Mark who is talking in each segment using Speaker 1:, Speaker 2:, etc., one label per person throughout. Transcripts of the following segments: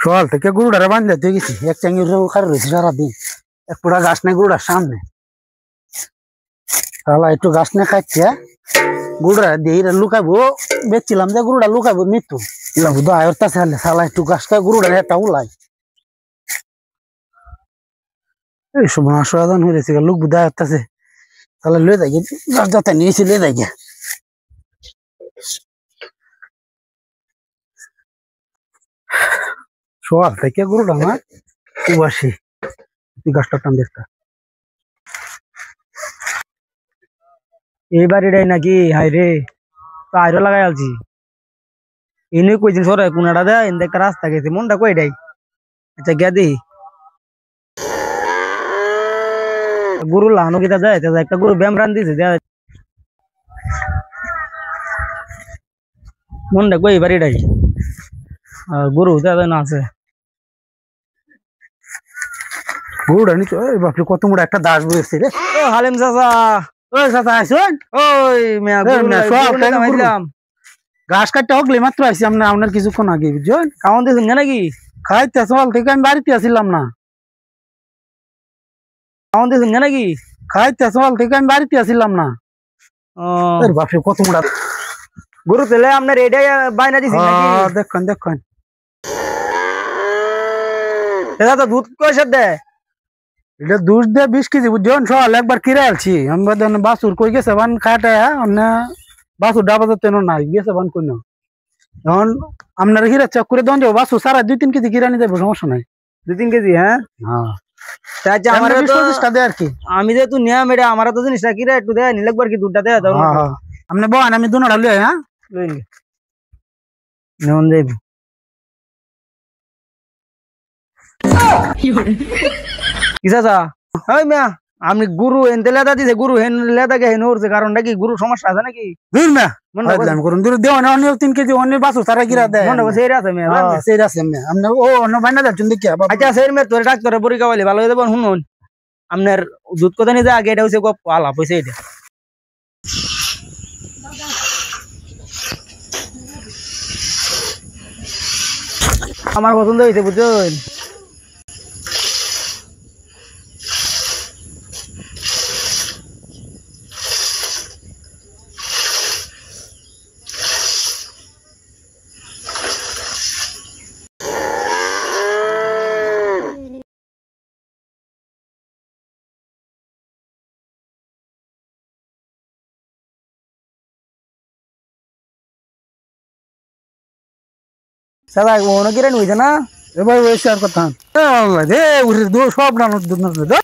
Speaker 1: সকাল থেকে গরুটারে বাঁধলে তুই গেছি এক চাঙ্গি খারে রয়েছি সারাদিন এক পুরা গাছ নেই গরুটার সামনে তাহলে একটু গাছ নিয়ে খাচ্ছে গরুটা দিয়ে লুকাবো বেচছিলাম যে গরুটা লুকাবো মৃত্যু দোয়ারটা চালে সালা একটু গাছ খায় গরুটার একটা উলাই এই সময় আসাধান হয়েছে লোক বুধা হচ্ছে তাহলে লয়ে যাই গাছ যাতে নিয়েছি লয়ে যাই সকাল থেকে গরুটা আমার উবাসী তুই গাছটা টান দেখটা
Speaker 2: এই বাড়িটাই নাকি হাই রে তো আইরো লাগাই আলছি এনে কইছেন সরাই কোনাটা দেয় এনে একটা রাস্তা গেছে মনটা কইটাই আচ্ছা গিয়া দিই গরু লানো কিতা যায় একটা গরু ব্যায়াম রান দিছে মনটা কই এই বাড়িটাই আর গরু না আছে
Speaker 1: গরুটা নিচে বাপরে কত মোটা একটা দাস বসছে রে
Speaker 2: ও হালিম চাচা
Speaker 1: ওই চাচা আসুন
Speaker 2: ওই মিয়া গরু
Speaker 1: ঘাস কাটতে হগলে মাত্র আসছি আপনার কিছুক্ষণ আগে বুঝছেন
Speaker 2: খাওয়ান দিয়েছেন নাকি
Speaker 1: খাইতে সকাল থেকে আমি বাড়িতে আসছিলাম না
Speaker 2: খাওয়ান দিয়েছেন নাকি
Speaker 1: খাইতে সকাল থেকে আমি বাড়িতে আসছিলাম না বাপরে কত মোটা
Speaker 2: গরু তেলে আপনার এটাই বাইনা দিয়েছেন
Speaker 1: দেখুন দেখুন
Speaker 2: এটা তো দুধ কয়সা দেয়
Speaker 1: এটা দুধ দিয়ে 20 কেজি বুঝছেন সকাল একবার কিনে আলছি আমি বাসুর কই গেছে বান খাটে বাসুর ডাবা তো তেন নাই গেছে বান কই না এখন আপনার হিরা চেক করে দেন যাবো বাসুর সারা 2-3 কেজি কিনে নিয়ে যাবো সমস্যা নাই
Speaker 2: 2-3 কেজি হ্যাঁ
Speaker 1: আমার আর কি
Speaker 2: আমি যেহেতু নিয়ম এটা আমার তো জিনিসটা কিরা একটু দেয় নিলে একবার কি দুধটা দেয়
Speaker 1: আপনি বলেন আমি দুটা লই হ্যাঁ
Speaker 2: নেন যাইব কি চাচা ওই মিয়া আমি গুরু এনতে লেদা দিছে গুরু হেন লেদা গে হেন উড়ছে কারণটা কি গুরু সমস্যা আছে নাকি
Speaker 1: দূর না আমি করুন দূর দেও না অন্য 3 কেজি অন্য বাসু সারা গিরা দেয়
Speaker 2: মনে কো সেই আছে মিয়া
Speaker 1: সেই আছে মিয়া আপনি ও অন্য বাইনা যাচ্ছেন দেখি
Speaker 2: আচ্ছা সেই মে তোর ডাক্তারে পরীক্ষা বলি ভালো হয়ে যাবেন শুনুন আপনার দুধ কথা নিয়ে আগে এটা হইছে গপ আলাপ হইছে এটা আমার পছন্দ হইছে বুঝছেন সাদা ওনো কিরে নইছে না
Speaker 1: এবার ওই শেয়ার করতাম রে উরে দো সব না দুধ না দো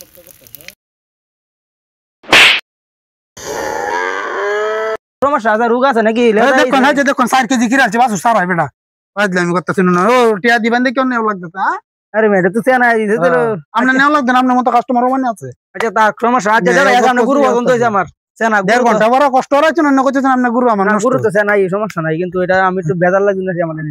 Speaker 2: সমস্যা আছে রোগ আছে নাকি
Speaker 1: দেখুন হ্যাঁ দেখুন 4 কেজি কিরা আছে বাসু সারা বেটা আজলামি করতেছ না ও টিয়া দিবেন দেখি অন্য লাগতেছে হ্যাঁ
Speaker 2: আরে মেয়ে তো সেনা দিছে তো
Speaker 1: আপনি নেও লাগবেন আপনার মতো কাস্টমার মানে আছে
Speaker 2: আচ্ছা তা সমস্যা আছে যারা আমরা গুরু পছন্দ হইছে আমার সেনা
Speaker 1: 1.5 ঘন্টা বড় কষ্ট হচ্ছে অন্য কিছু আপনি গুরু আমার
Speaker 2: গুরু তো সেনা এই সমস্যা নাই কিন্তু এটা আমি একটু বেজার লাগছে আমাদের